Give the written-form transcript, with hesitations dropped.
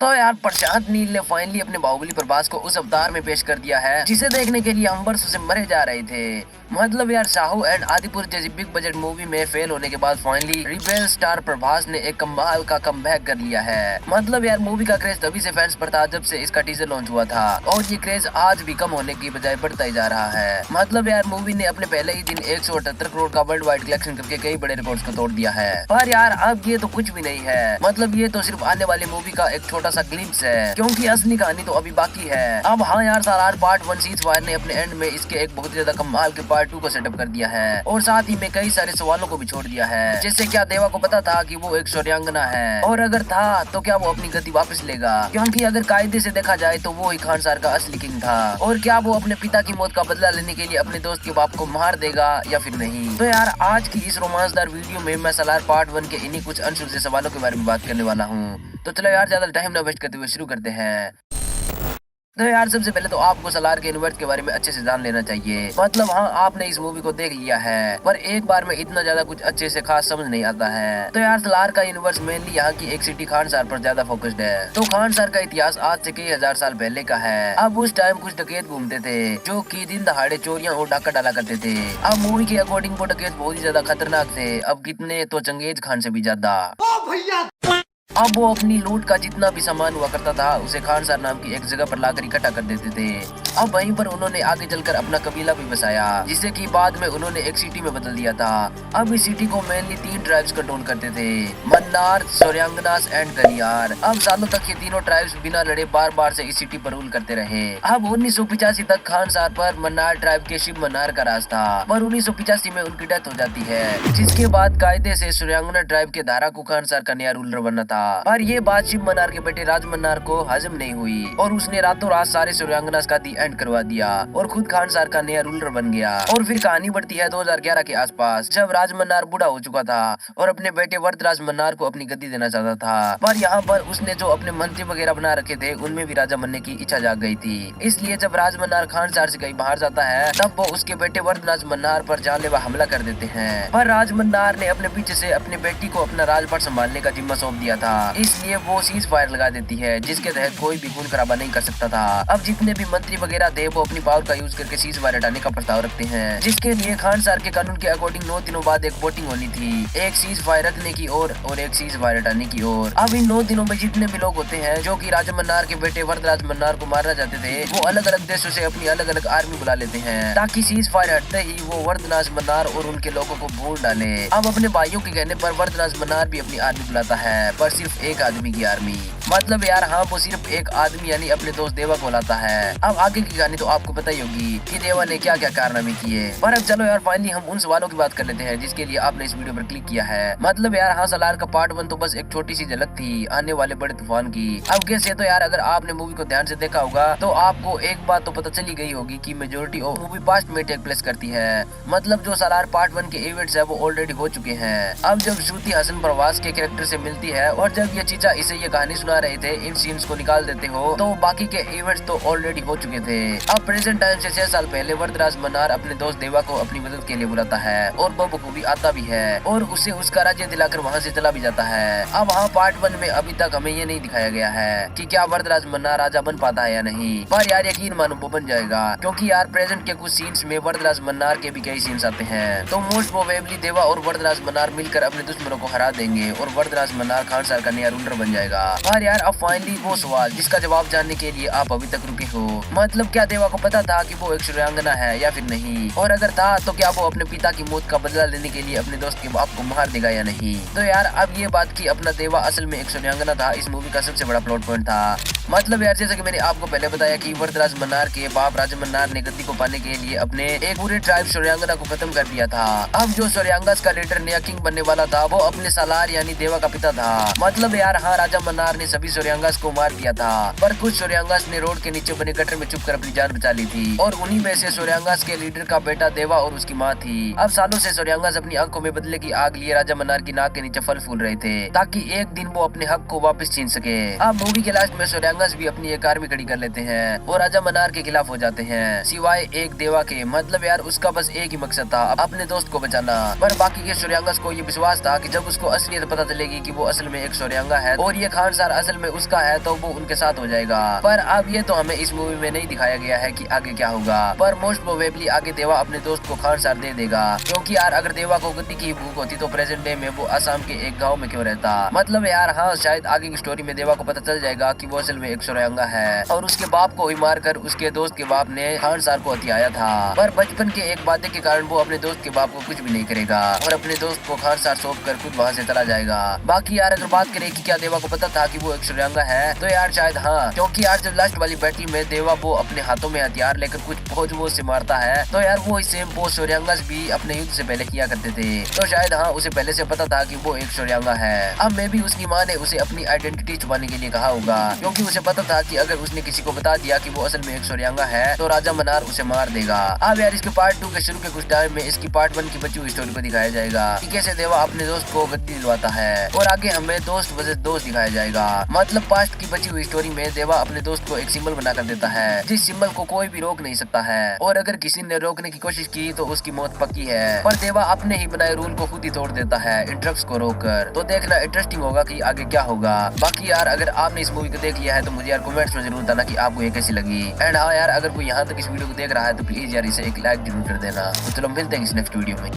तो यार प्रशांत नील ने फाइनली अपने बाहुबली प्रभास को उस अवतार में पेश कर दिया है जिसे देखने के लिए हम वर्षों से मरे जा रहे थे। मतलब यार साहू एंड आदिपुर जैसी बिग बजट मूवी में फेल होने के बाद फाइनली रिबेल स्टार प्रभास ने एक कमाल का कमबैक कर लिया है। मतलब यार मूवी का क्रेज तभी से फैंस पर था जब से इसका टीजर लॉन्च हुआ था और ये क्रेज आज भी कम होने की बजाय बढ़ता ही जा रहा है। मतलब यार मूवी ने अपने पहले ही दिन 178 करोड़ का वर्ल्ड वाइड कलेक्शन करके कई बड़े रिकॉर्ड्स को तोड़ दिया है। पर यार अब ये तो कुछ भी नहीं है। मतलब ये तो सिर्फ आने वाली मूवी का एक छोटा सा ग्लिम्स है, क्योंकि असली कहानी तो अभी बाकी है। अब हाँ यार सालार पार्ट 1 सीज़फायर ने अपने एंड में इसके एक बहुत ज्यादा कमाल के पार्ट 2 को सेटअप कर दिया है और साथ ही में कई सारे सवालों को भी छोड़ दिया है। जैसे क्या देवा को पता था कि वो एक शौर्यांगना है, और अगर था तो क्या वो अपनी गद्दी वापस लेगा? क्योंकि अगर कायदे से देखा जाए तो वो ही खान सर का असली किंग था। और क्या वो अपने पिता की मौत का बदला लेने के लिए अपने दोस्त के बाप को मार देगा या फिर नहीं? तो यार आज की इस रोमांचदार वीडियो में मैं सालार पार्ट 1 के इन्हीं कुछ अनसुलझे सवालों के बारे में बात करने वाला हूँ। तो चलो यार ज्यादा टाइम ना वेस्ट करते हुए शुरू करते हैं। तो यार सबसे पहले तो आपको सलार के यूनिवर्स के बारे में अच्छे से जान लेना चाहिए। मतलब हाँ आपने इस मूवी को देख लिया है, पर एक बार में इतना ज्यादा कुछ अच्छे से खास समझ नहीं आता है। तो यार सलार का यूनिवर्स मेनली यहाँ की एक सिटी खान सर पर ज्यादा फोकस्ड है। तो खान सर का इतिहास आज से कई हजार साल पहले का है। अब उस टाइम कुछ डकैत घूमते थे जो कि दिन दहाड़े चोरियां और डाका डाला करते थे। अब मूवी के अकॉर्डिंग वो डकैत बहुत ही ज्यादा खतरनाक थे, अब कितने तो चंगेज खान से भी ज्यादा। अब वो अपनी लूट का जितना भी सामान हुआ करता था उसे खान सर नाम की एक जगह पर लाकर इकट्ठा कर देते थे। अब वहीं पर उन्होंने आगे चलकर अपना कबीला भी बसाया, जिसे कि बाद में उन्होंने एक सिटी में बदल दिया था। अब इस सिटी को मेनली 3 ट्राइब्स कंट्रोल करते थे, मन्नार, सूर्यांगनास एंड गलियार। अब सालों तक ये तीनों ट्राइब्स बिना लड़े बार बार से इस सिटी पर रूल करते रहे। अब 1985 तक खान सर पर मन्नार ट्राइब के शिव मन्नार का राज था, पर 1985 में उनकी डेथ हो जाती है, जिसके बाद कायदे से सूर्यांगना ट्राइब के धारा को खान सर का नया रूलर बनना था। पर ये बात शिव मन्नार के बेटे राज मन्नार को हजम नहीं हुई और उसने रातों रात सारे सूर्यांगनास का दी एंड करवा दिया और खुद खान सर का नया रूलर बन गया। और फिर कहानी बढ़ती है 2011 के आसपास, जब राज मन्नार बूढ़ा हो चुका था और अपने बेटे वरदराज मन्नार को अपनी गद्दी देना चाहता था। पर यहाँ पर उसने जो अपने मंत्री वगैरह बना रखे थे उनमें भी राजा बनने की इच्छा जाग गई थी। इसलिए जब राज मन्नार खान सर से कहीं बाहर जाता है तब वो उसके बेटे वरदराज मन्नार पर जानलेवा हमला कर देते हैं। पर राज मन्नार ने अपने पीछे से अपनी बेटी को अपना राजपाट संभालने का जिम्मा सौंप दिया था, इसलिए वो सीज फायर लगा देती है, जिसके तहत कोई भी खून खराबा नहीं कर सकता था। अब जितने भी मंत्री वगैरह थे वो अपनी पावर का यूज करके सीज फायर हटाने का प्रस्ताव रखते हैं, जिसके लिए खान सर के कानून के अकॉर्डिंग 9 दिनों बाद एक वोटिंग होनी थी, एक सीज फायर रखने की और एक सीज फायर हटाने की ओर। अब इन 9 दिनों में जितने भी लोग होते हैं जो कि राजा मन्नार के बेटे वरदराज मन्नार को मारना चाहते थे, वो अलग अलग देशों से अपनी अलग अलग आर्मी बुला लेते हैं, ताकि सीज फायर हटते ही वो वरदराज मन्नार और उनके लोगों को भूल डाले। अब अपने भाइयों के कहने पर वरदराज मन्नार भी अपनी आर्मी बुलाता है, पर सिर्फ एक आदमी की आर्मी। मतलब यार हाँ वो सिर्फ एक आदमी यानी अपने दोस्त देवा को लाता है। अब आगे की कहानी तो आपको पता ही होगी कि देवा ने क्या क्या कारनामे किए। पर अब चलो यार फाइनली हम उन सवालों की बात कर लेते हैं जिसके लिए आपने इस वीडियो पर क्लिक किया है। मतलब यार हाँ सलार का पार्ट 1 तो बस एक छोटी सी झलक थी आने वाले बड़े तूफान की। अब कैसे तो यार अगर आपने मूवी को ध्यान से देखा होगा तो आपको एक बात तो पता चली गई होगी कि मेजोरिटी ऑफ मूवी पास्ट में टेक प्लेस करती है। मतलब जो सलार पार्ट 1 के इवेंट्स है वो ऑलरेडी हो चुके हैं। अब जब श्रुति हसन प्रवास के कैरेक्टर से मिलती है और जब ये चीचा इसे ये कहानी सुना रहे थे, इन सीन्स को निकाल देते हो तो बाकी के इवेंट्स तो ऑलरेडी हो चुके थे। अब प्रेजेंट टाइम से 6 साल पहले वरदराज मन्नार अपने दोस्त देवा को अपनी मदद के लिए बुलाता है और वो बखूबी आता भी है और उसे उसका राज्य दिलाकर वहाँ से चला भी जाता है। अब हाँ पार्ट 1 में अभी तक हमें ये नहीं दिखाया गया है कि क्या वरदराज मन्नार राजा बन पाता है या नहीं, पर यार यकीन मानो वो बन जाएगा, क्योंकि यार प्रेजेंट के कुछ सीन्स में वरदराज मन्नार के भी कई सीन्स आते हैं। तो मोस्ट प्रोबेबली देवा और वरदराज मन्नार मिलकर अपने दुश्मनों को हरा देंगे और वरदराज मन्नार खान सर का नया रूलर बन जाएगा। पर यार अब फाइनली वो सवाल जिसका जवाब जानने के लिए आप अभी तक रुके हो, मतलब क्या देवा को पता था कि वो एक सूर्यांगना है या फिर नहीं? और अगर था तो क्या वो अपने पिता की मौत का बदला लेने के लिए अपने दोस्त के बाप को मार देगा या नहीं? तो यार अब ये बात की अपना देवा असल में एक सूर्यांगना था इस मूवी का सबसे बड़ा प्लॉट पॉइंट था। मतलब यार जैसा कि मैंने आपको पहले बताया कि वरदराज मन्नार के बाप राजा मन्नार ने गद्दी को पाने के लिए अपने एक पूरे ट्राइब सूर्यांगना को खत्म कर दिया था। अब जो सूर्यांगस का लीडर नया किंग बनने वाला था वो अपने सालार यानी देवा का पिता था। मतलब यार हाँ राजा मन्नार ने सभी सूर्यांगस को मार दिया था, पर कुछ सूर्यांगस ने रोड के नीचे बने गटर में छुपकर अपनी जान बचा ली थी और उन्हीं में से सूर्यांगस के लीडर का बेटा देवा और उसकी माँ थी। अब सालों से सूर्यांगस अपनी आंखों में बदले की आग लिए राजा मन्नार की नाक के नीचे फल फूल रहे थे ताकि एक दिन वो अपने हक को वापस छीन सके। अब मूवी के लास्ट में सूर्यांगस सूर्यांगस भी अपनी एक आर्मी खड़ी कर लेते हैं और राजा मनार के खिलाफ हो जाते हैं, सिवाय एक देवा के। मतलब यार उसका बस एक ही मकसद था, अपने दोस्त को बचाना। पर बाकी के सूर्यांगस को ये विश्वास था कि जब उसको असलियत पता चलेगी कि वो असल में एक सूर्यांगा है और ये खानसार असल में उसका है तो वो उनके साथ हो जाएगा। पर अब ये तो हमें इस मूवी में नहीं दिखाया गया है कि आगे क्या होगा। पर मोस्ट प्रोबेबली आगे देवा अपने दोस्त को खानसार दे देगा, क्योंकि यार अगर देवा को गद्दी की भूख होती तो प्रेजेंट डे में वो असम के एक गाँव में क्यों रहता। मतलब यार हाँ, शायद आगे की स्टोरी में देवा को पता चल जाएगा कि वो असल में एक सूर्यांगा है और उसके बाप को ही मारकर उसके दोस्त के बाप ने खानसार को हथियाया था। पर बचपन के एक वादे के कारण वो अपने दोस्त के बाप को कुछ भी नहीं करेगा और अपने दोस्त को खानसार सौंप कर खुद वहाँ से चला जाएगा। बाकी यार अगर बात करें कि क्या देवा को पता था कि वो एक सूर्यांगा है, तो यार शायद हाँ, क्योंकि यार जब लास्ट वाली बैटल में देवा वो अपने हाथों में हथियार लेकर कुछ फौज वो से मारता है, तो यार वो सेम पोज सूर्यांगस भी अपने युद्ध से पहले किया करते थे। तो शायद हाँ, उसे पहले से पता था कि वो एक सूर्यांगा है। अब मे भी उसकी माँ ने उसे अपनी आइडेंटिटी छुपाने के लिए कहा होगा, क्योंकि उसे पता था कि अगर उसने किसी को बता दिया कि वो असल में एक सूर्यांगा है तो राजा मनार उसे मार देगा। अब यार इसके पार्ट 2 के शुरू के कुछ टाइम में इसकी पार्ट 1 की बची हुई स्टोरी को दिखाया जाएगा कि कैसे देवा अपने दोस्त को गद्दी दिलवाता है और आगे हमें दोस्त वर्सेस दोस्त दिखाया जाएगा। मतलब पास्ट की बची हुई स्टोरी में देवा अपने दोस्त को एक सिंबल बनाकर देता है, जिस सिंबल को कोई भी रोक नहीं सकता है और अगर किसी ने रोकने की कोशिश की तो उसकी मौत पक्की है। पर देवा अपने ही बनाए रूल को खुद ही तोड़ देता है इन ड्रग्स को रोककर। तो देखना इंटरेस्टिंग होगा कि आगे क्या होगा। बाकी यार अगर आपने इस मूवी को देख लिया है तो मुझे यार कमेंट्स में जरूर बताना कि आपको ये कैसी लगी। एंड हाँ यार, अगर कोई यहाँ तक इस वीडियो को देख रहा है तो प्लीज यार इसे एक लाइक जरूर कर देना। तो चलो मिलते हैं इस नेक्स्ट वीडियो में।